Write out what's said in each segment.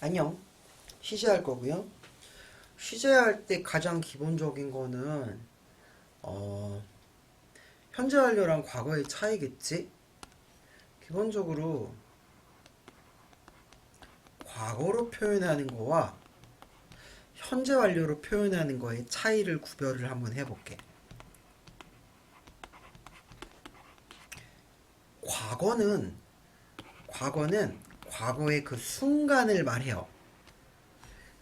안녕. 시제할 거고요. 시제할 때 가장 기본적인 거는 어, 현재 완료랑 과거의 차이겠지? 기본적으로 과거로 표현하는 거와 현재 완료로 표현하는 거의 차이를 구별을 한번 해볼게. 과거는 과거는 과거의 그 순간을 말해요.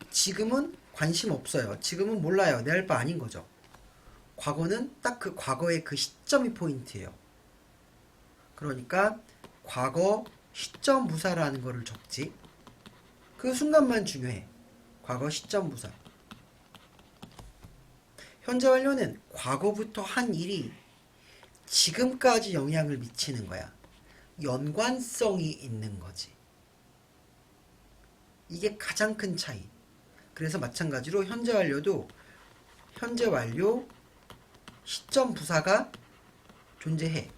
지금은 관심 없어요. 지금은 몰라요. 내 할 바 아닌 거죠. 과거는 딱 그 과거의 그 시점이 포인트예요. 그러니까 과거 시점 부사라는 거를 적지. 그 순간만 중요해. 과거 시점 부사. 현재 완료는 과거부터 한 일이 지금까지 영향을 미치는 거야. 연관성이 있는 거지. 이게 가장 큰 차이. 그래서 마찬가지로 현재 완료도 현재 완료 시점 부사가 존재해.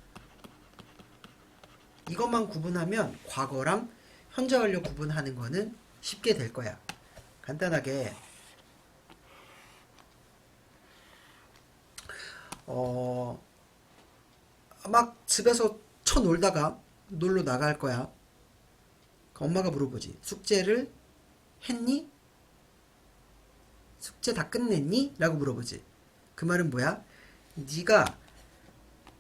이것만 구분하면 과거랑 현재 완료 구분하는 거는 쉽게 될 거야. 간단하게 어, 막 집에서 쳐놀다가 놀러 나갈 거야. 엄마가 물어보지. 숙제를 했니? 숙제 다 끝냈니? 라고 물어보지. 그 말은 뭐야? 네가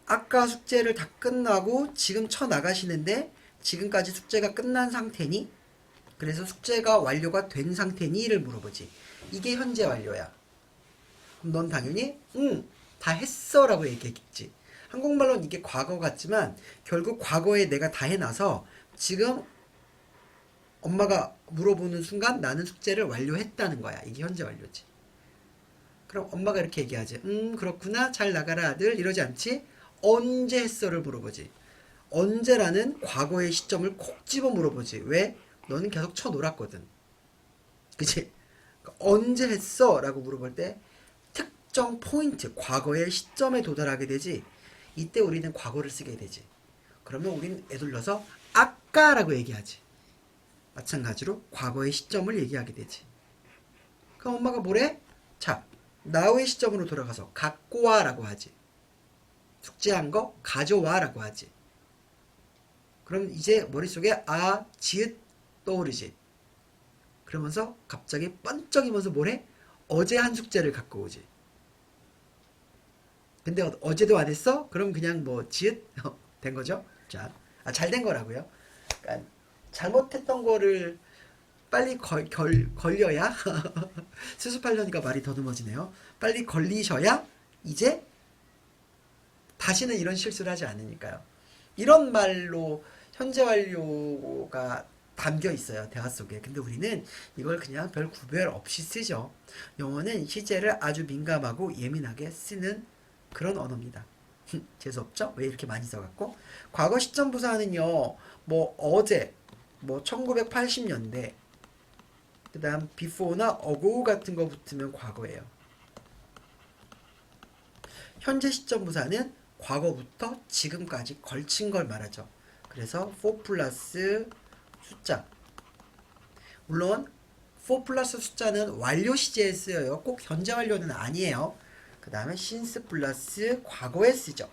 아까 숙제를 다 끝나고 지금 쳐나가시는데 지금까지 숙제가 끝난 상태니? 그래서 숙제가 완료가 된 상태니?를 물어보지. 이게 현재 완료야. 그럼 넌 당연히 응, 다 했어 라고 얘기했겠지. 한국말로는 이게 과거 같지만 결국 과거에 내가 다 해놔서 지금 엄마가 물어보는 순간 나는 숙제를 완료했다는 거야. 이게 현재 완료지. 그럼 엄마가 이렇게 얘기하지. 그렇구나. 잘 나가라 아들. 이러지 않지? 언제 했어를 물어보지. 언제라는 과거의 시점을 콕 집어 물어보지. 왜? 너는 계속 쳐놀았거든. 그치? 언제 했어? 라고 물어볼 때 특정 포인트, 과거의 시점에 도달하게 되지. 이때 우리는 과거를 쓰게 되지. 그러면 우리는 애둘러서 아까라고 얘기하지. 마찬가지로 과거의 시점을 얘기하게 되지. 그럼 엄마가 뭐래? 자, 나의 시점으로 돌아가서 갖고 와라고 하지. 숙제한 거 가져와라고 하지. 그럼 이제 머릿속에 아, 지읒 떠오르지. 그러면서 갑자기 번쩍이면서 뭐래? 어제 한 숙제를 갖고 오지. 근데 어제도 안 했어? 그럼 그냥 뭐 지읒 된 거죠. 자, 잘 된 거라고요. 그러니까 잘못했던 거를 빨리 걸려야 수습하려니까 말이 더듬어지네요. 빨리 걸리셔야 이제 다시는 이런 실수를 하지 않으니까요. 이런 말로 현재 완료가 담겨 있어요. 대화 속에. 근데 우리는 이걸 그냥 별 구별 없이 쓰죠. 영어는 시제를 아주 민감하고 예민하게 쓰는 그런 언어입니다. 재수없죠? 왜 이렇게 많이 써갖고? 과거 시점 부사는요, 뭐 어제, 뭐 1980년대, 그 다음 before나 ago 같은 거 붙으면 과거예요. 현재 시점 부사는 과거부터 지금까지 걸친 걸 말하죠. 그래서 for 플러스 숫자. 물론 for 플러스 숫자는 완료 시제에 쓰여요. 꼭 현재 완료는 아니에요. 그 다음에 since 플러스 과거에 쓰죠.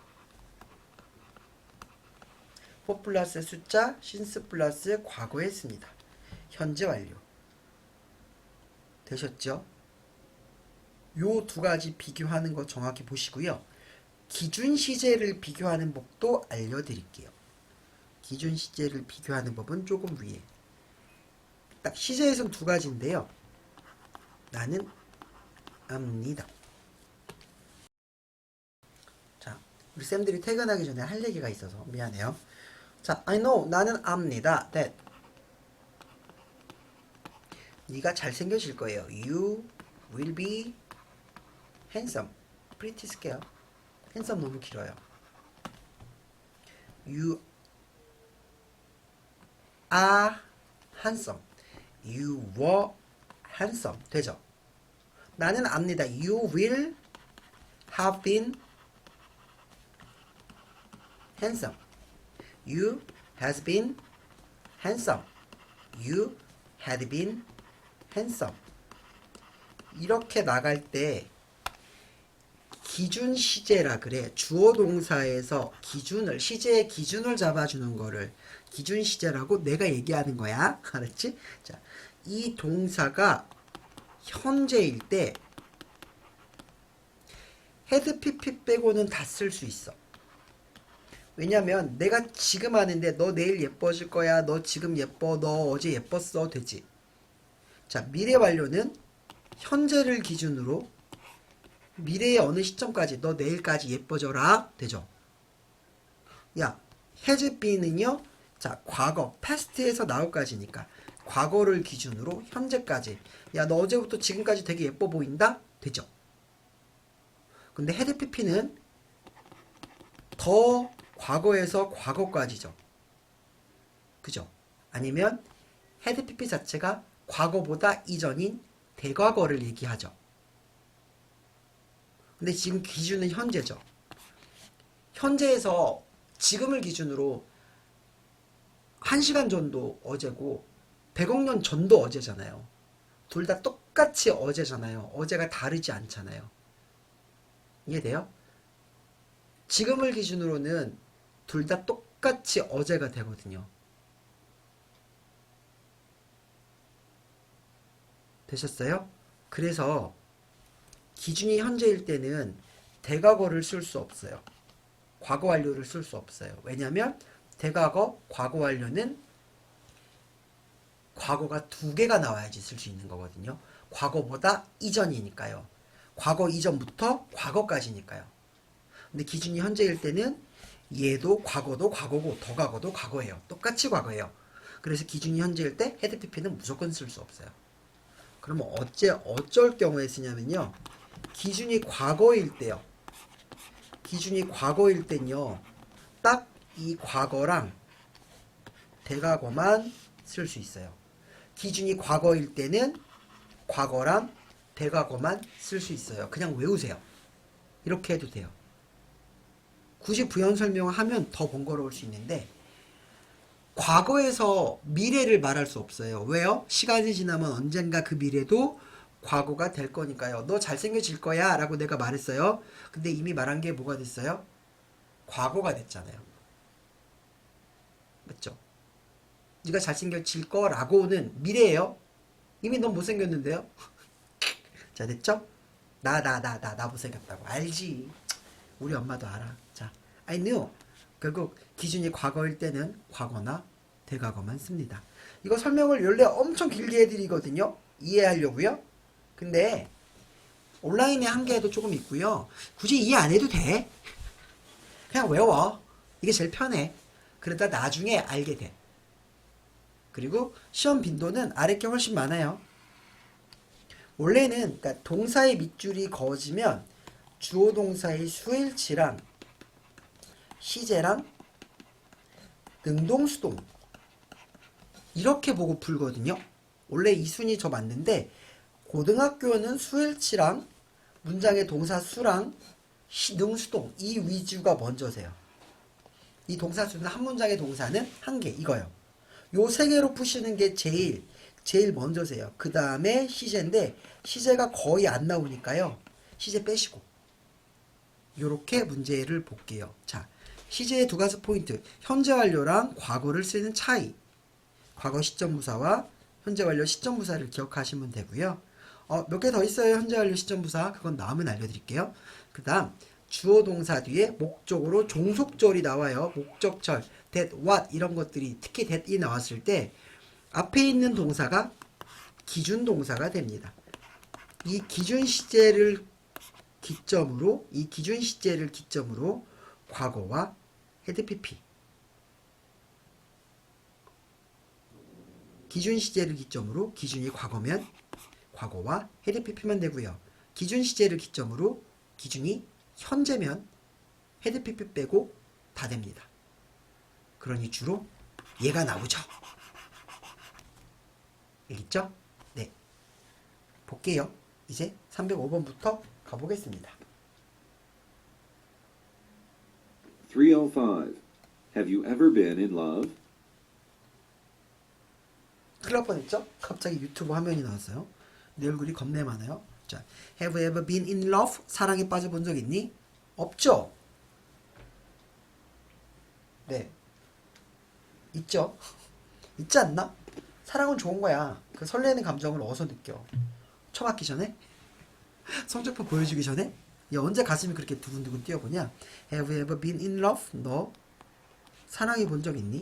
for 플러스 숫자, since 플러스 과거에 씁니다. 현재 완료. 되셨죠? 요 두 가지 비교하는 거 정확히 보시고요. 기준 시제를 비교하는 법도 알려드릴게요. 기준 시제를 비교하는 법은 조금 위에. 딱 시제에서는 두 가지인데요. 나는 압니다. 자, 우리 쌤들이 퇴근하기 전에 할 얘기가 있어서 미안해요. 자, I know. 나는 압니다. That. 네가 잘생겨질 거예요. You will be handsome. pretty 쓸게요. handsome 너무 길어요. You are handsome. You were handsome. 되죠? 나는 압니다. You will have been handsome. You has been handsome. You had been handsome. 이렇게 나갈 때 기준 시제라 그래. 주어 동사에서 기준을, 시제의 기준을 잡아주는 거를 기준 시제라고 내가 얘기하는 거야. 알았지? 자, 이 동사가 현재일 때 had pp 빼고는 다 쓸 수 있어. 왜냐면 내가 지금 하는데 너 내일 예뻐질 거야. 너 지금 예뻐. 너 어제 예뻤어. 되지. 자, 미래 완료는 현재를 기준으로 미래의 어느 시점까지 너 내일까지 예뻐져라. 되죠. 야, has been은요. 자, 과거 past에서 나올까지니까 과거를 기준으로 현재까지. 야, 너 어제부터 지금까지 되게 예뻐 보인다. 되죠. 근데 had pp는 더 과거에서 과거까지죠. 그죠? 아니면 had pp 자체가 과거보다 이전인 대과거를 얘기하죠. 근데 지금 기준은 현재죠. 현재에서 지금을 기준으로 1시간 전도 어제고 100억 년 전도 어제잖아요. 둘 다 똑같이 어제잖아요. 어제가 다르지 않잖아요. 이해돼요? 지금을 기준으로는 둘 다 똑같이 어제가 되거든요. 되셨어요? 그래서 기준이 현재일 때는 대과거를 쓸 수 없어요. 과거 완료를 쓸 수 없어요. 왜냐하면 대과거, 과거 완료는 과거가 두 개가 나와야지 쓸 수 있는 거거든요. 과거보다 이전이니까요. 과거 이전부터 과거까지니까요. 근데 기준이 현재일 때는 얘도 과거도 과거고 더 과거도 과거예요. 똑같이 과거예요. 그래서 기준이 현재일 때 had pp는 무조건 쓸 수 없어요. 그러면 어쩔 경우에 쓰냐면요. 기준이 과거일 때요. 기준이 과거일 땐요. 딱 이 과거랑 대과거만 쓸 수 있어요. 기준이 과거일 때는 과거랑 대과거만 쓸 수 있어요. 그냥 외우세요. 이렇게 해도 돼요. 굳이 부연 설명을 하면 더 번거로울 수 있는데 과거에서 미래를 말할 수 없어요. 왜요? 시간이 지나면 언젠가 그 미래도 과거가 될 거니까요. 너 잘생겨질 거야 라고 내가 말했어요. 근데 이미 말한 게 뭐가 됐어요? 과거가 됐잖아요. 맞죠? 네가 잘생겨질 거라고는 미래예요. 이미 넌 못생겼는데요. 자, 됐죠? 나 못생겼다고 알지. 우리 엄마도 알아. 자, I knew. 결국 기준이 과거일 때는 과거나 대과거만 씁니다. 이거 설명을 원래 엄청 길게 해드리거든요. 이해하려고요. 근데 온라인에 한 개도 조금 있고요. 굳이 이해 안 해도 돼. 그냥 외워. 이게 제일 편해. 그러다 나중에 알게 돼. 그리고 시험 빈도는 아래 게 훨씬 많아요. 원래는 그러니까 동사의 밑줄이 그어지면 주어 동사의 수일치랑 시제랑 능동수동 이렇게 보고 풀거든요. 원래 이 순위 저 맞는데 고등학교는 수일치랑 문장의 동사 수랑 능수동 이 위주가 먼저세요. 이 동사 수는 한 문장의 동사는 한 개 이거요. 요 세 개로 푸시는 게 제일 먼저세요. 그 다음에 시제인데 시제가 거의 안 나오니까요. 시제 빼시고 요렇게 문제를 볼게요. 자, 시제의 두 가지 포인트. 현재 완료랑 과거를 쓰는 차이. 과거 시점부사와 현재 완료 시점부사를 기억하시면 되고요. 몇 개 더 있어요. 현재 완료 시점부사. 그건 나오면 알려드릴게요. 그 다음 주어 동사 뒤에 목적으로 종속절이 나와요. 목적절, that, what 이런 것들이 특히 that이 나왔을 때 앞에 있는 동사가 기준 동사가 됩니다. 이 기준 시제를 기점으로 과거와 had pp 기준 시제를 기점으로 기준이 과거면 과거와 had pp만 되고요. 기준 시제를 기점으로 기준이 현재면 had pp 빼고 다 됩니다. 그러니 주로 얘가 나오죠. 알겠죠? 네. 볼게요. 이제 305번부터 가보겠습니다. 305. Have you ever been in love? 큰일 날 뻔했죠? 갑자기 유튜브 화면이 나왔어요. 내 얼굴이 겁내 많아요. 자, have you ever been in love? 사랑에 빠져본 적 있니? 없죠? 네. 있죠? 있지 않나? 사랑은 좋은 거야. 그 설레는 감정을 어디서 느껴? 처맞기 전에? 성적표 보여주기 전에? 야, 언제 가슴이 그렇게 두근두근 뛰어보냐? Have you ever been in love? 너 사랑해 본 적 있니?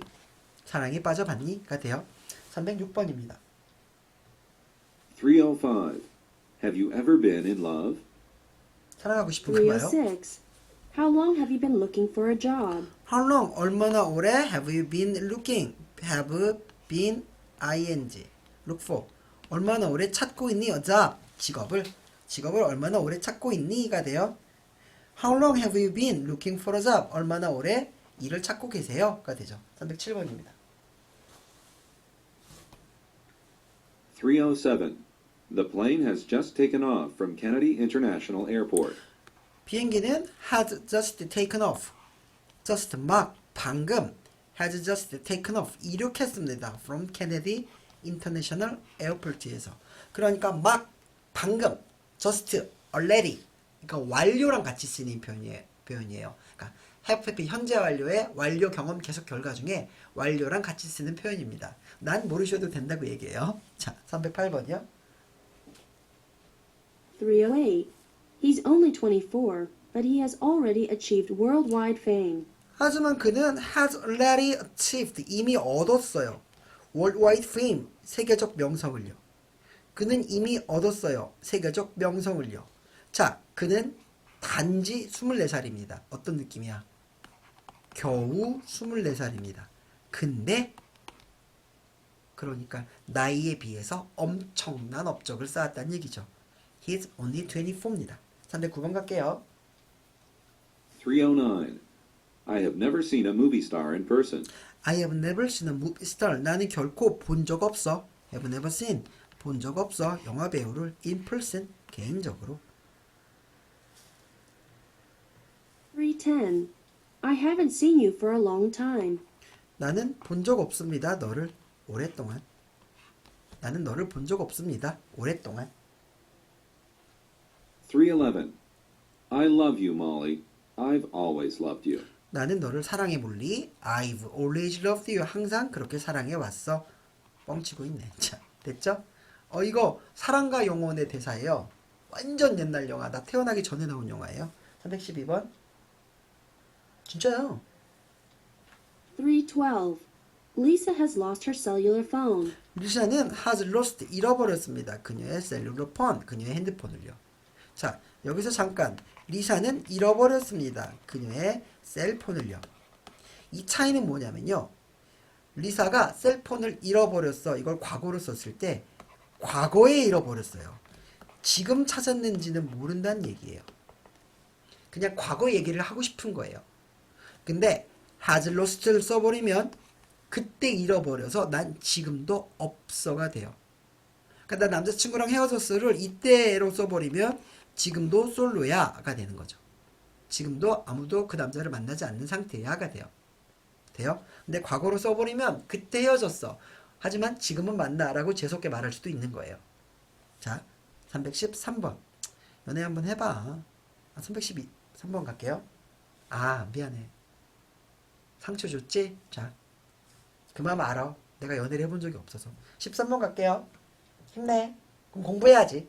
사랑에 빠져봤니? 가 돼요. 306번입니다. 305. Have you ever been in love? 사랑하고 싶은 그 말요. 306. How long have you been looking for a job? How long? 얼마나 오래? Have you been looking? Have been ing. Look for. 얼마나 오래 찾고 있니? A job. 직업을 얼마나 오래 찾고 있니? 가 돼요. How long have you been looking for a job? 얼마나 오래 일을 찾고 계세요? 가 되죠. 307번입니다. 307. The plane has just taken off from Kennedy International Airport. 비행기는 has just taken off. just 막 방금 has just taken off 이륙했습니다. from Kennedy International Airport에서. 그러니까 막 방금 just already 그러니까 완료랑 같이 쓰는 표현이에요. 그러니까 have 현재 완료의 완료 경험 계속 결과 중에 완료랑 같이 쓰는 표현입니다. 난 모르셔도 된다고 얘기해요. 자, 308번이요. 308. He's only 24, but he has already achieved worldwide fame. 하지만 그는 has already achieved 이미 얻었어요. worldwide fame 세계적 명성을요. 그는 이미 얻었어요. 세계적 명성을요. 자, 그는 단지 24살입니다. 어떤 느낌이야? 겨우 24살입니다. 근데 그러니까 나이에 비해서 엄청난 업적을 쌓았다는 얘기죠. He's only 24입니다. 309번 갈게요. 309. I have never seen a movie star in person. I have never seen a movie star. 나는 결코 본 적 없어. Have never seen. 본 적 없어. 영화 배우를 in person. 개인적으로. 310. I haven't seen you for a long time. 나는 본 적 없습니다. 너를 오랫동안. 나는 너를 본 적 없습니다. 오랫동안. 311. I love you, Molly. I've always loved you. 나는 너를 사랑해 몰리. I've always loved you. 항상 그렇게 사랑해 왔어. 뻥치고 있네. 자, 됐죠? 이거 사랑과 영혼의 대사예요. 완전 옛날 영화. 나 태어나기 전에 나온 영화예요. 312번. 진짜요. 312. Lisa has lost her cellular phone. 리사는 has lost 잃어버렸습니다. 그녀의 셀룰러 폰, 그녀의 핸드폰을요. 자, 여기서 잠깐 리사는 잃어버렸습니다. 그녀의 셀폰을요. 이 차이는 뭐냐면요. 리사가 셀폰을 잃어버렸어. 이걸 과거로 썼을 때 과거에 잃어버렸어요. 지금 찾았는지는 모른다는 얘기예요. 그냥 과거 얘기를 하고 싶은 거예요. 근데 has lost를 써버리면 그때 잃어버려서 난 지금도 없어가 돼요. 그러니까 나 남자친구랑 헤어졌어를 이때로 써버리면 지금도 솔로야가 되는 거죠. 지금도 아무도 그 남자를 만나지 않는 상태야가 돼요. 돼요? 근데 과거로 써버리면 그때 헤어졌어. 하지만 지금은 만나라고 재수없게 말할 수도 있는 거예요. 자, 313번. 연애 한번 해봐. 313번 갈게요. 아, 미안해. 상처 줬지? 자, 그 마음 알아. 내가 연애를 해본 적이 없어서. 13번 갈게요. 힘내. 그럼 공부해야지.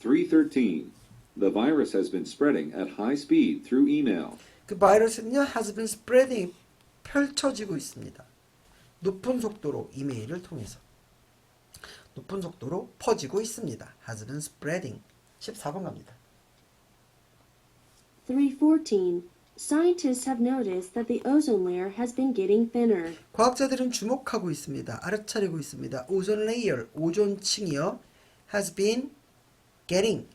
313. The virus has been spreading at high speed through email. 그 바이러스는요, has been spreading, 펼쳐지고 있습니다. 높은 속도로 이메일을 통해서. 높은 속도로 퍼지고 있습니다. has been spreading. 14번 갑니다. 314. Scientists have noticed that the ozone layer has been getting thinner. 과학자들은 주목하고 있습니다. 알아차리고 있습니다. 오존 레이어, 오존층이요. has been getting,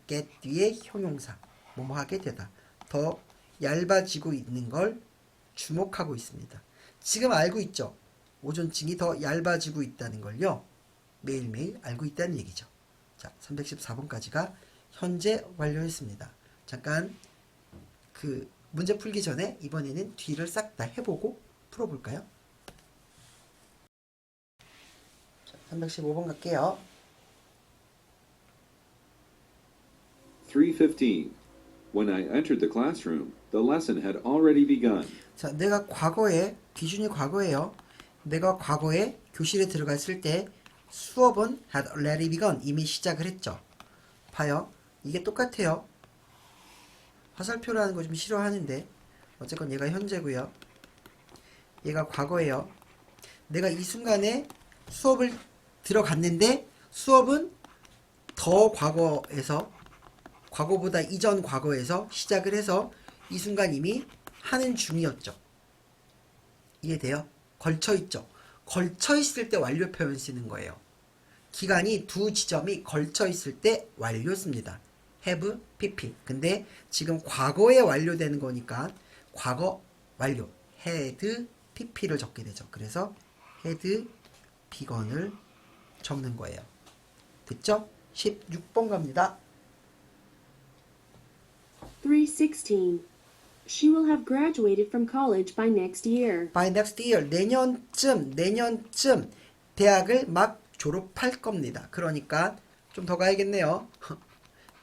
get 뒤에 형용사. 뭐뭐 하게 되다. 더 얇아지고 있는 걸 주목하고 있습니다. 지금 알고 있죠? 오존층이 더 얇아지고 있다는 걸요. 매일매일 알고 있다는 얘기죠. 자, 314번까지가 현재 완료했습니다. 잠깐 그 문제 풀기 전에 이번에는 뒤를 싹 다 해보고 풀어볼까요? 315번 갈게요. 3:15. When I entered the classroom, the lesson had already begun. 자, 내가 과거에, 기준이 과거예요. 내가 과거에 교실에 들어갔을 때 수업은 had already begun, 이미 시작을 했죠. 봐요. 이게 똑같아요. 화살표라는 거 좀 싫어하는데 어쨌건 얘가 현재고요. 얘가 과거예요. 내가 이 순간에 수업을 들어갔는데 수업은 더 과거에서, 과거보다 이전 과거에서 시작을 해서 이 순간 이미 하는 중이었죠. 이해돼요? 걸쳐있죠. 걸쳐있을 때 완료 표현 쓰는 거예요. 기간이 두 지점이 걸쳐있을 때 완료 씁니다. have, pp. 근데 지금 과거에 완료되는 거니까 과거 완료 had, pp를 적게 되죠. 그래서 had begun을 적는 거예요. 됐죠? 16번 갑니다. 3:16. She will have graduated from college by next year. By next year, 내년쯤 대학을 막 졸업할 겁니다. 그러니까 좀 더 가야겠네요.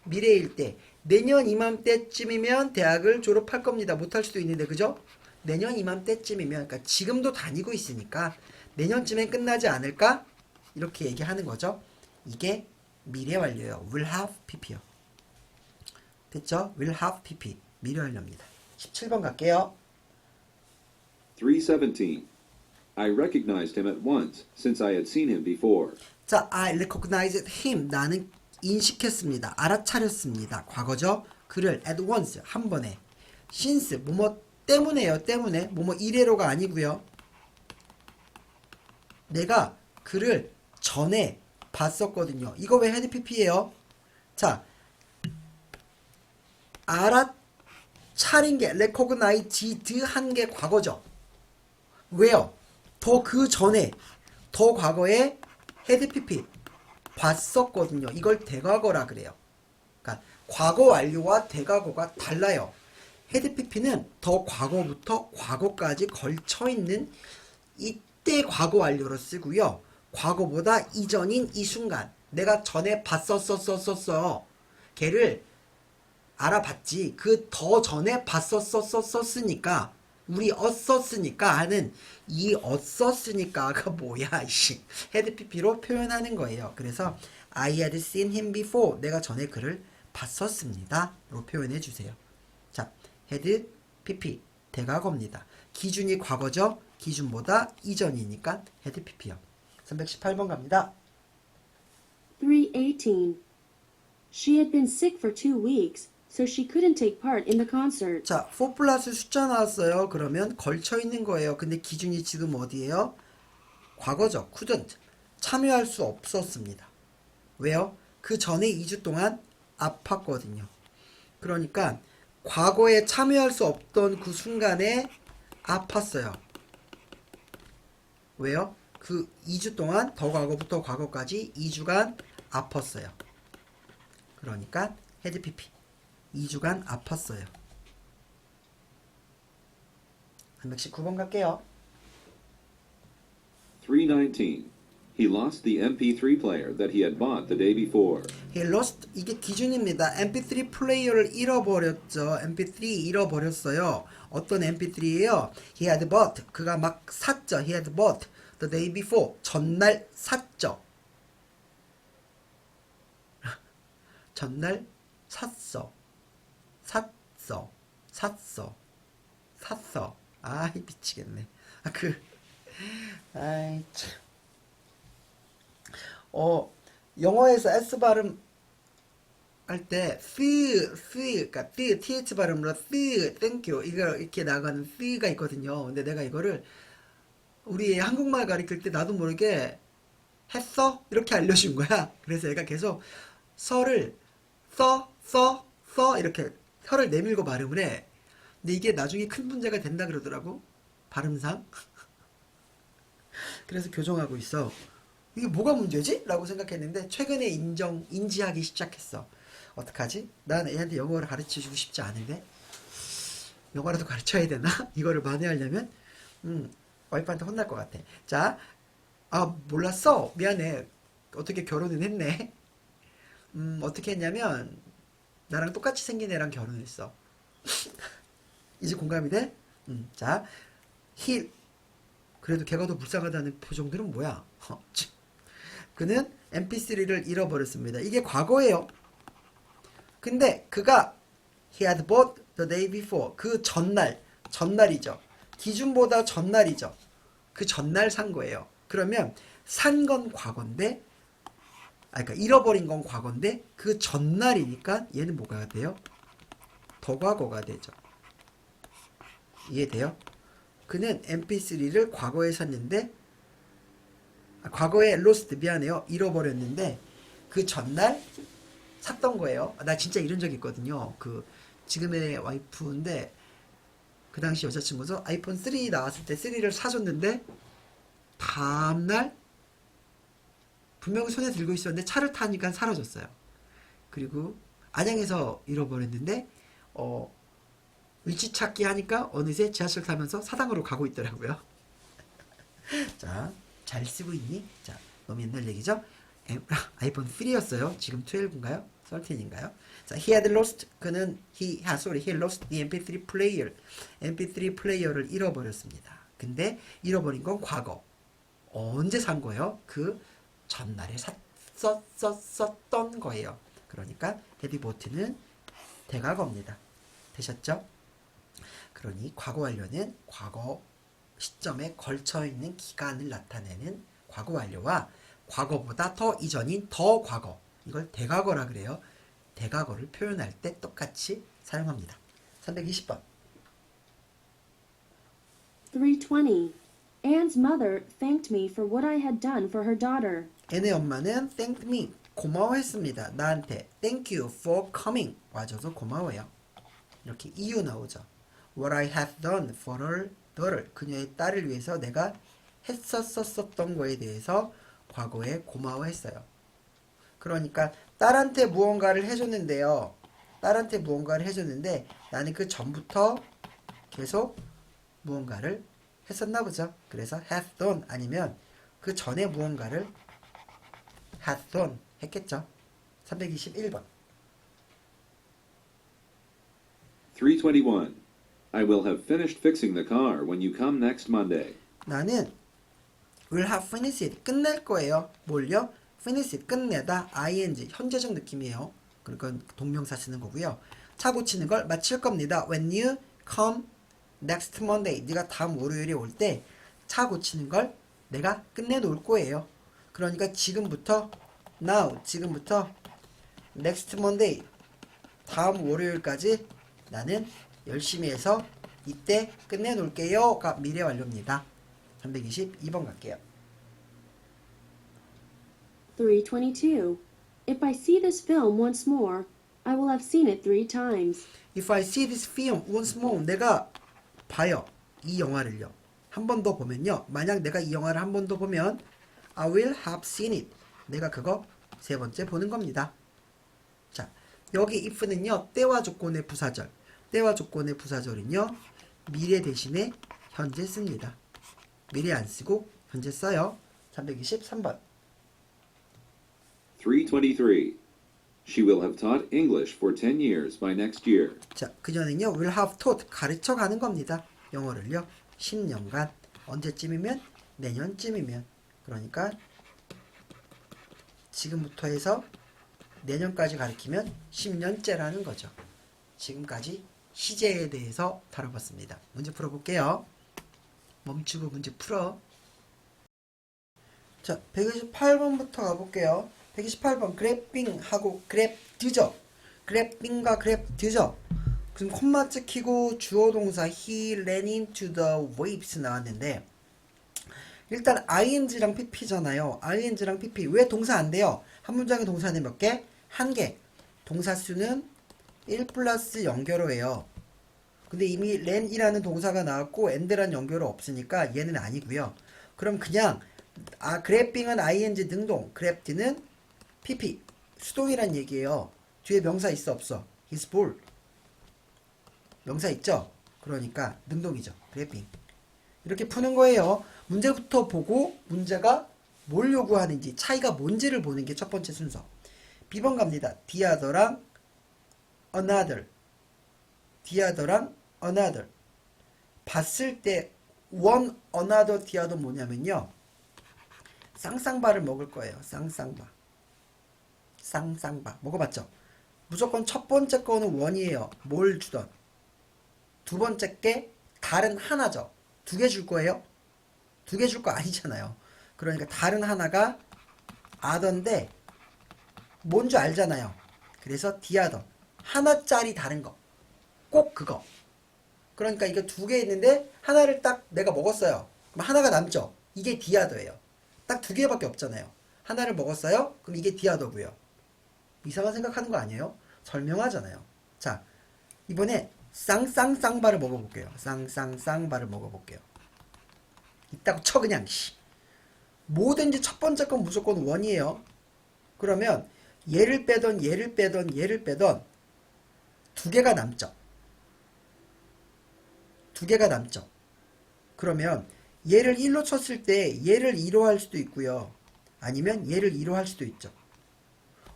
미래일 때 내년 이맘때쯤이면 대학을 졸업할 겁니다. 못할 수도 있는데 그죠? 내년 이맘때쯤이면, 그러니까 지금도 다니고 있으니까 내년쯤엔 끝나지 않을까? 이렇게 얘기하는 거죠. 이게 미래 완료예요. will have pp요. 됐죠? will have pp. 미래 완료입니다. 17번 갈게요. 3:17. I recognized him at once, since I had seen him before. 자, I recognized him. 나는 인식했습니다. 알아차렸습니다. 과거죠. 그를 at once. 한 번에. since. 뭐뭐 때문에요. 때문에. 뭐뭐 이래로가 아니고요. 내가 그를 전에 봤었거든요. 이거 왜 헤드 PP예요? 자, 알아차린 게 recognized 한 게 과거죠. 왜요? 더 그 전에, 더 과거에 헤드 PP 봤었거든요. 이걸 대과거라 그래요. 그러니까 과거 완료와 대과거가 달라요. 헤드 PP는 더 과거부터 과거까지 걸쳐 있는 이때 과거 완료로 쓰고요. 과거보다 이전인 이 순간, 내가 전에 봤었었었었어. 걔를 알아봤지. 그 더 전에 봤었었었었으니까, 우리 썼으니까 하는 이 썼으니까가 뭐야 이씨. 헤드 PP로 표현하는 거예요. 그래서 I had seen him before. 내가 전에 그를 봤었습니다. 로 표현해 주세요. 자, had PP 대과거입니다. 기준이 과거죠. 기준보다 이전이니까 had PP요. 318번 갑니다. 3:18. She had been sick for 2 weeks, so she couldn't take part in the concert. 자, 4 플러스 숫자 나왔어요. 그러면 걸쳐 있는 거예요. 근데 기준이 지금 어디예요? 과거죠. couldn't. 참여할 수 없었습니다. 왜요? 그 전에 2주 동안 아팠거든요. 그러니까 과거에 참여할 수 없던 그 순간에 아팠어요. 왜요? 그 2주 동안 더 과거부터 과거까지 2주간 아팠어요. 그러니까 헤드 PP 2주간 아팠어요. 319번 갈게요. 3:19. He lost the MP3 player that he had bought the day before. He lost, 이게 기준입니다. MP3 플레이어를 잃어버렸죠. MP3 잃어버렸어요. 어떤 MP3예요? He had bought, 그가 막 샀죠. He had bought the day before, 전날 샀죠. 전날 샀어. 샀어. 아이 미치겠네. 아이 참. 영어에서 S 발음 할 때 그러니까 th 발음으로 thank you 이거 이렇게 나가는 가 있거든요. 근데 내가 이거를 우리 한국말 가르칠 때 나도 모르게 했어? 이렇게 알려준 거야. 그래서 얘가 계속 서를 써 이렇게 혀를 내밀고 발음을 해. 근데 이게 나중에 큰 문제가 된다 그러더라고. 발음상. 그래서 교정하고 있어. 이게 뭐가 문제지? 라고 생각했는데 최근에 인지하기 시작했어. 어떡하지? 난 애한테 영어를 가르쳐주고 싶지 않은데 영어라도 가르쳐야 되나? 이거를 만회하려면 와이프한테 혼날 것 같아. 자, 아, 몰랐어. 미안해. 어떻게 결혼은 했네. 어떻게 했냐면 나랑 똑같이 생긴 애랑 결혼했어. 이제 공감이 돼? 자, he 그래도 걔가 더 불쌍하다는 표정들은 뭐야? 그는 mp3를 잃어버렸습니다. 이게 과거예요. 근데 그가 he had bought the day before 그 전날이죠. 기준보다 전날이죠. 그 전날 산 거예요. 그러면 산 건 과거인데 그러니까 잃어버린 건 과거인데 그 전날이니까 얘는 뭐가 돼요? 더 과거가 되죠. 이해돼요? 그는 mp3를 과거에 샀는데 과거에 lost 미안해요. 잃어버렸는데 그 전날 샀던 거예요. 나 진짜 이런 적 있거든요. 그 지금의 와이프인데 그 당시 여자친구죠. 아이폰 3 나왔을 때 3를 사줬는데 다음날 분명히 손에 들고 있었는데 차를 타니까 사라졌어요. 그리고 안양에서 잃어버렸는데 위치 찾기 하니까 어느새 지하철 타면서 사당으로 가고 있더라고요. 자, 잘 쓰고 있니? 자, 너무 옛날 얘기죠? 아이폰 3였어요. 지금 12인가요? 13인가요? 자, he had lost he lost the MP3 player. MP3 플레이어를 잃어버렸습니다. 근데 잃어버린 건 과거. 언제 산 거예요? 그 전날에 썼던 거예요. 그러니까 헤비보트는 대과거입니다. 되셨죠? 그러니 과거 완료는 과거 시점에 걸쳐 있는 기간을 나타내는 과거 완료와 과거보다 더 이전인 더 과거 이걸 대과거라 그래요. 대과거를 표현할 때 똑같이 사용합니다. 320번 320. Anne's mother thanked me for what I had done for her daughter. 앤의 엄마는 thanked me 고마워했습니다. 나한테 thank you for coming 와줘서 고마워요. 이렇게 이유 나오죠. What I have done for her daughter 그녀의 딸을 위해서 내가 했었던 거에 대해서 과거에 고마워했어요. 그러니까 딸한테 무언가를 해줬는데요. 딸한테 무언가를 해줬는데 나는 그 전부터 계속 무언가를 했었나 보죠. 그래서 have done 아니면 그 전에 무언가를 had done 했겠죠. 321번 321. I will have finished fixing the car when you come next Monday. 나는 will have finished 끝낼 거예요. 뭘요? finish 끝내다 ing 현재적 느낌이에요. 그러니까 동명사 쓰는 거고요. 차 고치는 걸 마칠 겁니다. When you come next Monday 네가 다음 월요일에 올 때 차 고치는 걸 내가 끝내놓을 거예요. 그러니까 지금부터 now 지금부터 next Monday 다음 월요일까지 나는 열심히 해서 이때 끝내놓을게요가 미래 완료입니다. 322번 갈게요. 322. If I see this film once more, I will have seen it 3 times. If I see this film once more 내가 봐요. 이 영화를요. 한 번 더 보면요. 만약 내가 이 영화를 한 번 더 보면 I will have seen it. 내가 그거 세 번째 보는 겁니다. 자, 여기 if는요. 때와 조건의 부사절. 때와 조건의 부사절은요. 미래 대신에 현재 씁니다. 미래 안 쓰고 현재 써요. 323번 323. She will have taught English for 10 years by next year. 자, 그녀는요. will have taught 가르쳐 가는 겁니다. 영어를요. 10년간 언제쯤이면 내년쯤이면 그러니까 지금부터 해서 내년까지 가르치면 10년째라는 거죠. 지금까지 시제에 대해서 다뤄봤습니다. 문제 풀어볼게요. 멈추고 문제 풀어. 자, 128번부터 가볼게요. 128번 그래핑하고 그랩드죠. 그래핑과 그랩드죠. 그럼 콤마 찍히고 주어 동사 he ran into the waves 나왔는데 일단 ing랑 pp잖아요. ing랑 pp 왜 동사 안 돼요? 한 문장에 동사는 몇 개? 한 개. 동사 수는 1 플러스 연결어예요. 근데 이미 ran이라는 동사가 나왔고 and라는 연결어 없으니까 얘는 아니고요. 그럼 그냥 그래핑은 ing 능동, 그랩드는 pp 수동이란 얘기예요. 뒤에 명사 있어 없어? his ball 명사 있죠? 그러니까 능동이죠. 그래핑 이렇게 푸는 거예요. 문제부터 보고 문제가 뭘 요구하는지 차이가 뭔지를 보는 게 첫 번째 순서. B번 갑니다. the other랑 another. the other랑 another. 봤을 때 one, another, the other 뭐냐면요. 쌍쌍바를 먹을 거예요. 쌍쌍바. 쌍쌍바. 먹어봤죠? 무조건 첫 번째 거는 원이에요. 뭘 주던. 두 번째 게 다른 하나죠. 두 개 줄 거예요? 두 개 줄 거 아니잖아요. 그러니까 다른 하나가 아던데 뭔 줄 알잖아요. 그래서 디아더 하나짜리 다른 거. 꼭 그거. 그러니까 이거 두 개 있는데 하나를 딱 내가 먹었어요. 그럼 하나가 남죠. 이게 디아더예요. 딱 두 개밖에 없잖아요. 하나를 먹었어요. 그럼 이게 디아더고요. 이상한 생각하는 거 아니에요? 설명하잖아요. 자, 이번에 쌍쌍쌍바를 먹어볼게요. 쌍쌍쌍바를 먹어볼게요. 있다고 쳐 그냥. 뭐든지 첫 번째 건 무조건 원이에요. 그러면 얘를 빼던 얘를 빼던 얘를 빼던 두 개가 남죠. 두 개가 남죠. 그러면 얘를 1로 쳤을 때 얘를 2로 할 수도 있고요. 아니면 얘를 2로 할 수도 있죠.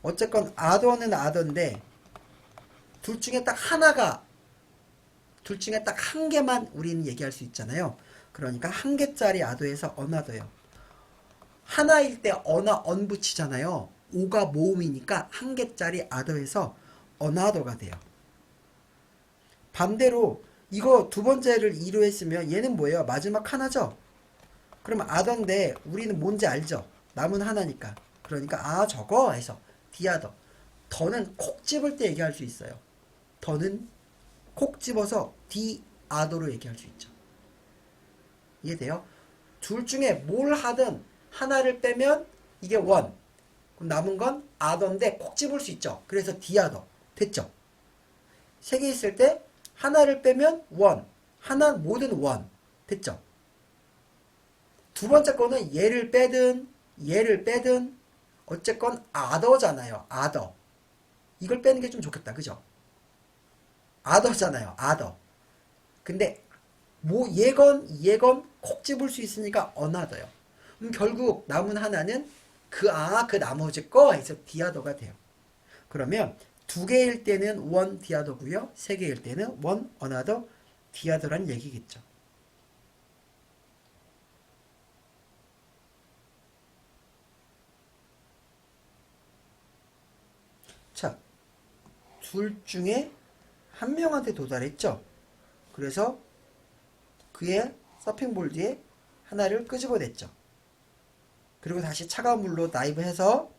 어쨌건 아더는 아더인데 둘 중에 딱 하나가 둘 중에 딱 한 개만 우리는 얘기할 수 있잖아요. 그러니까 한 개짜리 아더에서 어나더요. 하나일 때 언 붙이잖아요. 오가 모음이니까 한 개짜리 아더에서 어나더가 돼요. 반대로 이거 두 번째를 2로 했으면 얘는 뭐예요? 마지막 하나죠? 그럼 아더인데 우리는 뭔지 알죠? 남은 하나니까. 그러니까 아 저거 해서 디아더. 더는 콕 집을 때 얘기할 수 있어요. 더는 콕 집어서 디아더로 얘기할 수 있죠. 이해돼요? 둘 중에 뭘 하든 하나를 빼면 이게 원. 그럼 남은 건 아더인데 콕 집을 수 있죠. 그래서 디아더. 됐죠? 세 개 있을 때 하나를 빼면 원. 하나 모든 원. 됐죠? 두 번째 거는 얘를 빼든 어쨌건 아더잖아요. 아더. 이걸 빼는 게 좀 좋겠다. 그죠? 아더잖아요. 아더. 근데 뭐 얘건 콕 집을 수 있으니까 어나더요. 그럼 결국 남은 하나는 그 나머지 거 해서 디아더가 돼요. 그러면 두 개일 때는 원 디아더고요. 세 개일 때는 원 어나더 디아더란 얘기겠죠. 자, 둘 중에 한 명한테 도달했죠. 그래서 그의 서핑볼드에 하나를 끄집어냈죠. 그리고 다시 차가운 물로 다이브해서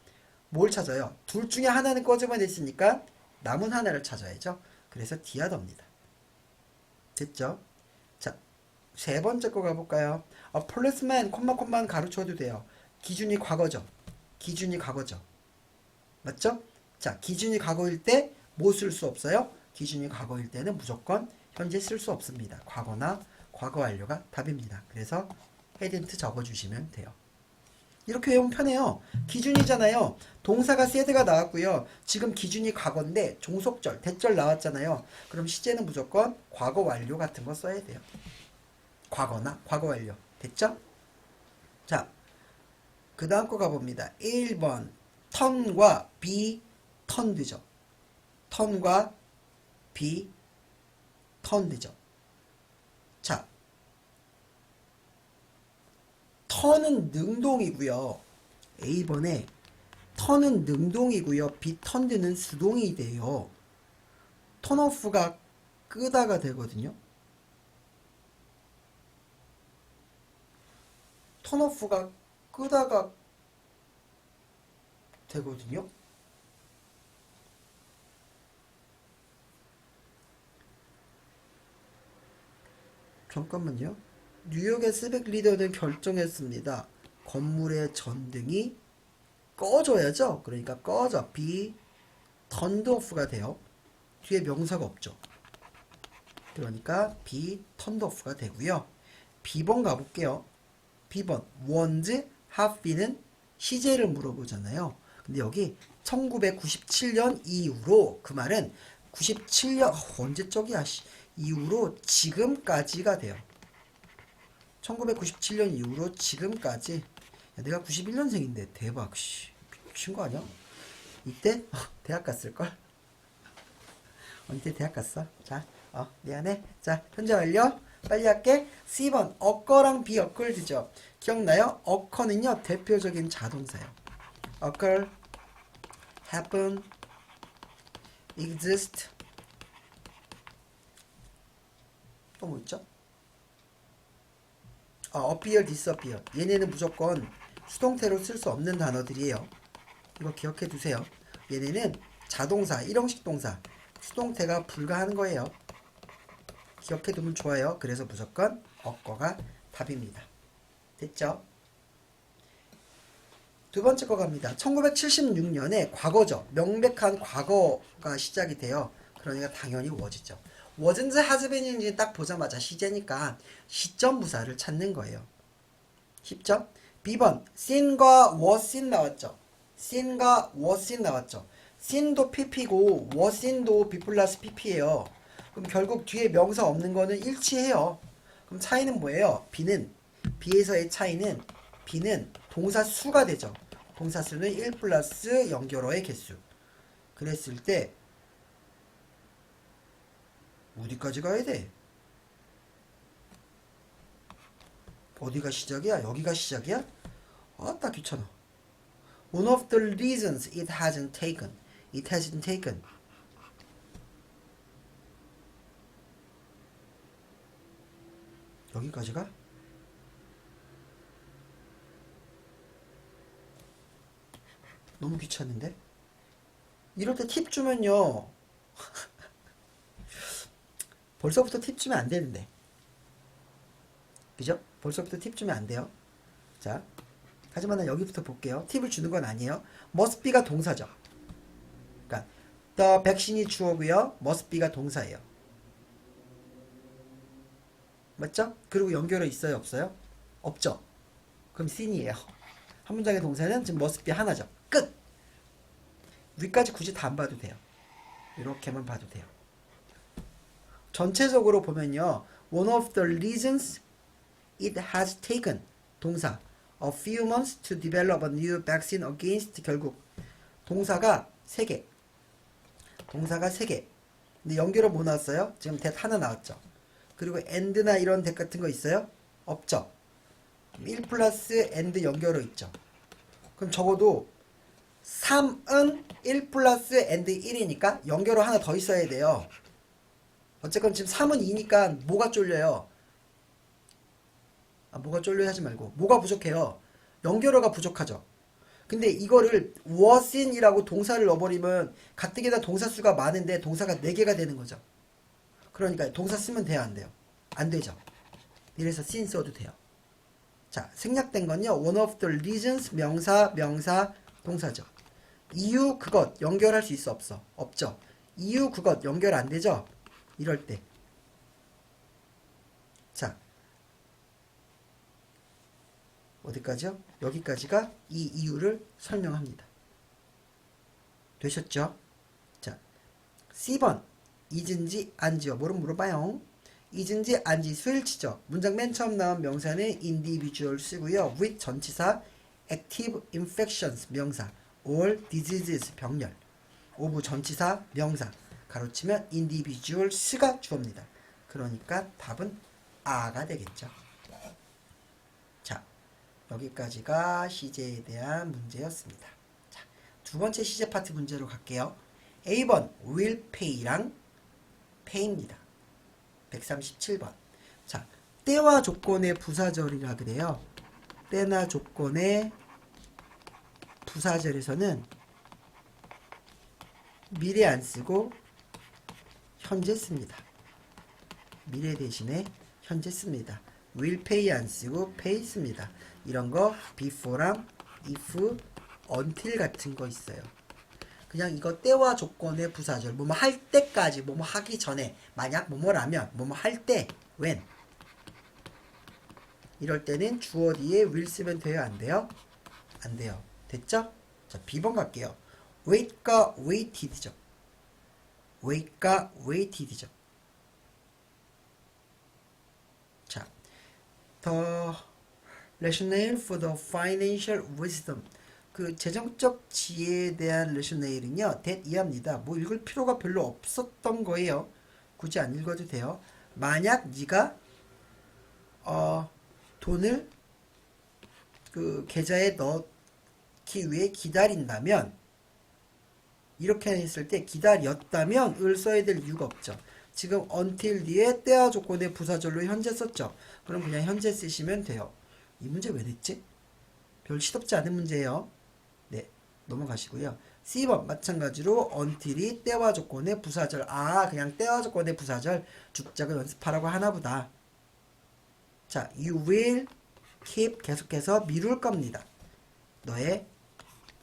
뭘 찾아요? 둘 중에 하나는 끄집어냈으니까 남은 하나를 찾아야죠. 그래서 디아더입니다. 됐죠? 자, 세 번째 거 가볼까요? policeman, 콤마콤마는 가로쳐도 돼요. 기준이 과거죠. 기준이 과거죠. 맞죠? 자, 기준이 과거일 때 뭐 쓸 수 없어요? 기준이 과거일 때는 무조건 현재 쓸 수 없습니다. 과거나 과거 완료가 답입니다. 그래서 hadn't 적어주시면 돼요. 이렇게 외우면 편해요. 기준이잖아요. 동사가 said가 나왔고요. 지금 기준이 과거인데 종속절, 대절 나왔잖아요. 그럼 시제는 무조건 과거 완료 같은 거 써야 돼요. 과거나 과거 완료. 됐죠? 자, 그 다음 거 가봅니다. 1번 턴과 be turned죠. 턴과 be turned죠. 자, 턴은 능동이고요. A번에 턴은 능동이고요. be turned는 수동이 돼요. 턴오프가 끄다가 되거든요. 턴오프가 끄다가 되거든요. 잠깐만요. 뉴욕의 스백 리더는 결정했습니다. 건물의 전등이 꺼져야죠. 그러니까 꺼져. be turned off가 돼요. 뒤에 명사가 없죠. 그러니까 be turned off가 되고요. B번 가볼게요. B번 was have been은 시제를 물어보잖아요. 근데 여기 1997년 이후로 그 말은 97년 언제적이야 이후로 지금까지가 돼요. 1997년 이후로 지금까지 내가 91년생인데 대박. 씨, 미친 거 아니야? 이때 대학 갔을걸? 이때 대학 갔어. 자, 미안해. 자, 현재 완료. 빨리 할게. C번 occur랑 be occurred죠. 기억나요? occur는요 대표적인 자동사예요. occur, happen, exist. 또 뭐 있죠? appear, disappear. 얘네는 무조건 수동태로 쓸 수 없는 단어들이에요. 이거 기억해 두세요. 얘네는 자동사, 일형식 동사, 수동태가 불가한 거예요. 기억해 두면 좋아요. 그래서 무조건 어꺼가 답입니다. 됐죠? 두 번째 거 갑니다. 1976년에 과거죠. 명백한 과거가 시작이 돼요. 그러니까 당연히 was죠. wasn't has been인지 딱 보자마자 시제니까 시점 부사를 찾는 거예요. 쉽죠? B번 seen과 was seen 나왔죠. seen과 was seen 나왔죠. seen도 pp고 was seen도 B 플러스 pp예요. 그럼 결국 뒤에 명사 없는 거는 일치해요. 그럼 차이는 뭐예요? B에서의 차이는 B는 동사 수가 되죠. 동사 수는 1 플러스 연결어의 개수. 그랬을 때 어디까지 가야 돼? 어디가 시작이야? 여기가 시작이야? 딱 귀찮아. One of the reasons it hasn't taken. It hasn't taken. 여기까지가? 너무 귀찮은데? 이럴 때 팁 주면요. 벌써부터 팁 주면 안 되는데. 그죠? 벌써부터 팁 주면 안 돼요. 자, 하지만 난 여기부터 볼게요. 팁을 주는 건 아니에요. must be가 동사죠. 그러니까 the vaccine이 주어고요. must be가 동사예요. 맞죠? 그리고 연결어 있어요? 없어요? 없죠? 그럼 sin이에요. 한 문장의 동사는 지금 must be 하나죠. 끝! 위까지 굳이 다 안 봐도 돼요. 이렇게만 봐도 돼요. 전체적으로 보면요. One of the reasons it has taken 동사 a few months to develop a new vaccine against 결국 동사가 3개. 동사가 3개. 근데 연결어 뭐 나왔어요? 지금 that 하나 나왔죠. 그리고 and나 이런 that 같은 거 있어요? 없죠. 1 플러스 and 연결어 있죠. 그럼 적어도 3은 1 플러스 and 1이니까 연결어 하나 더 있어야 돼요. 어쨌건 지금 3은 2니까 뭐가 쫄려요? 뭐가 쫄려요 하지 말고 뭐가 부족해요? 연결어가 부족하죠. 근데 이거를 was in이라고 동사를 넣어버리면 가뜩이나 동사 수가 많은데 동사가 4개가 되는 거죠. 그러니까 동사 쓰면 돼요? 안 돼요? 안 되죠. 이래서 sin 써도 돼요. 자, 생략된 건요. one of the reasons 명사 동사죠. 이유 그것 연결할 수 있어 없어? 없죠. 이유 그것 연결 안 되죠? 이럴 때. 자, 어디까지요? 여기까지가 이 이유를 설명합니다. 되셨죠? 자, C번 이진지 안지요. 뭐를 물어봐요? 이진지 안지 수일치죠. 문장 맨 처음 나온 명사는 individual 쓰고요. with 전치사 active infections 명사 all diseases 병렬 of 전치사 명사 가로치면 individuals가 주어입니다. 그러니까 답은 아가 되겠죠. 자, 여기까지가 시제에 대한 문제였습니다. 자, 두 번째 시제 파트 문제로 갈게요. A번 will pay랑 pay입니다. 137번. 자, 때와 조건의 부사절이라 그래요. 때나 조건의 부사절에서는 미래 안 쓰고 현재 씁니다. 미래 대신에 현재 씁니다. will pay 안 쓰고 pay 씁니다. 이런 거 before랑 if, until 같은 거 있어요. 그냥 이거 때와 조건의 부사절 뭐뭐 할 때까지 뭐뭐 하기 전에 만약 뭐뭐라면 뭐뭐 할 때 when 이럴 때는 주어 뒤에 will 쓰면 돼요? 안 돼요? 안 돼요. 됐죠? 자, B번 갈게요. wait과 waited죠. wait과 waited죠. 자, rationale for the financial wisdom. 그 재정적 지혜에 대한 rationale은요, that 이하입니다. 뭐 읽을 필요가 별로 없었던 거예요. 굳이 안 읽어도 돼요. 만약 네가 돈을 그 계좌에 넣기 위해 기다린다면, 이렇게 했을 때 기다렸다면 을 써야 될 이유가 없죠. 지금 until 뒤에 때와 조건의 부사절로 현재 썼죠. 그럼 그냥 현재 쓰시면 돼요. 이 문제 왜 냈지? 별 시덥지 않은 문제예요. 네, 넘어가시고요. C번 마찬가지로 until이 때와 조건의 부사절. 그냥 때와 조건의 부사절 죽작을 연습하라고 하나보다. 자, you will keep 계속해서 미룰 겁니다. 너의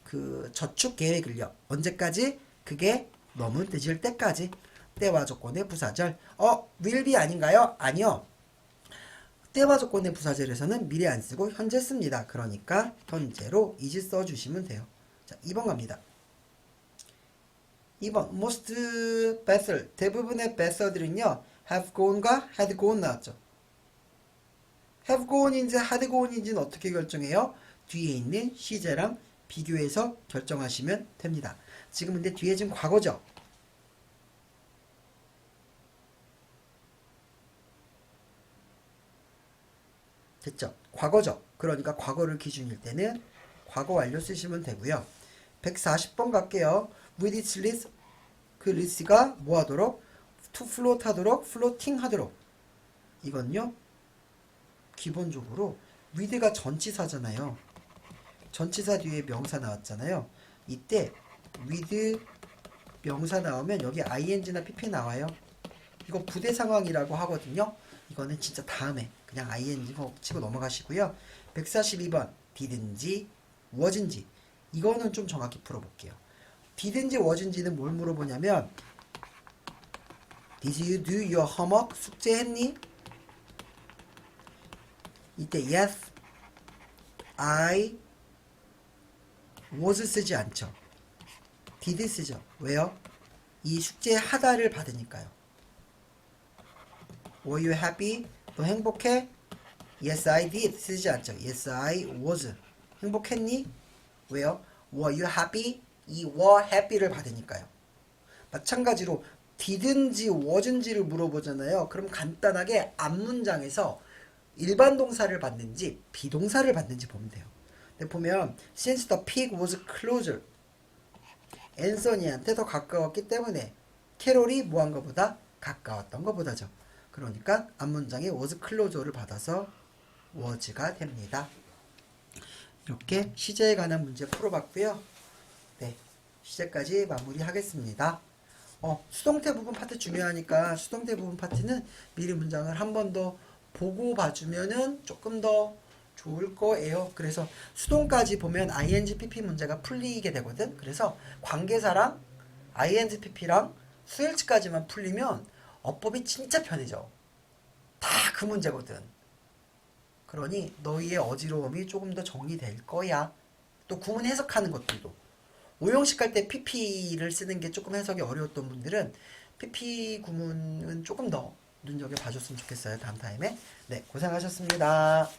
그 저축 계획을요. 언제까지? 그게 너무 늦을 때까지. 때와 조건의 부사절. will be 아닌가요? 아니요. 때와 조건의 부사절에서는 미래 안 쓰고 현재 씁니다. 그러니까 현재로 is 써주시면 돼요. 자, 2번 갑니다. 2번 most vessel 대부분의 vessel들은요 have gone과 had gone 나왔죠. have gone인지 had gone인지는 어떻게 결정해요? 뒤에 있는 시제랑 비교해서 결정하시면 됩니다. 지금 근데 뒤에 지금 과거죠. 됐죠? 과거죠. 그러니까 과거를 기준일 때는 과거 완료 쓰시면 되고요. 140번 갈게요. with its list, 그 list가 뭐 하도록? to float 하도록, floating 하도록. 이건요, 기본적으로 with가 전치사잖아요. 전치사 뒤에 명사 나왔잖아요. 이때 with 명사 나오면 여기 ing나 pp 나와요. 이거 부대 상황이라고 하거든요. 이거는 진짜 다음에 그냥 ing 치고 넘어가시고요. 142번 didn't, wasn't. 이거는 좀 정확히 풀어볼게요. didn't, wasn't는 뭘 물어보냐면 Did you do your homework? 숙제했니? 이때 yes, I was 쓰지 않죠. did 쓰죠. 왜요? 이 숙제 하다를 받으니까요. Were you happy? 너 행복해? Yes, I did 쓰지 않죠. Yes, I was. 행복했니? 왜요? Were you happy? 이 were happy를 받으니까요. 마찬가지로 didn't, wasn't를 물어보잖아요. 그럼 간단하게 앞문장에서 일반 동사를 받는지 비동사를 받는지 보면 돼요. 근데 보면 since the pig was closer, 앤서니한테 더 가까웠기 때문에 캐롤이 뭐한 것보다 가까웠던 것보다죠. 그러니까 앞문장에 was closer를 받아서 was가 됩니다. 이렇게 시제에 관한 문제 풀어봤고요. 네, 시제까지 마무리하겠습니다. 수동태 부분 파트 중요하니까 수동태 부분 파트는 미리 문장을 한 번 더 보고 봐주면은 조금 더 좋을 거예요. 그래서 수동까지 보면 ing, pp 문제가 풀리게 되거든. 그래서 관계사랑 ing, pp랑 수일치까지만 풀리면 어법이 진짜 편해져. 다 그 문제거든. 그러니 너희의 어지러움이 조금 더 정리될 거야. 또 구문 해석하는 것들도. 오형식 할 때 pp를 쓰는 게 조금 해석이 어려웠던 분들은 pp 구문은 조금 더 눈여겨 봐줬으면 좋겠어요. 다음 타임에. 네, 고생하셨습니다.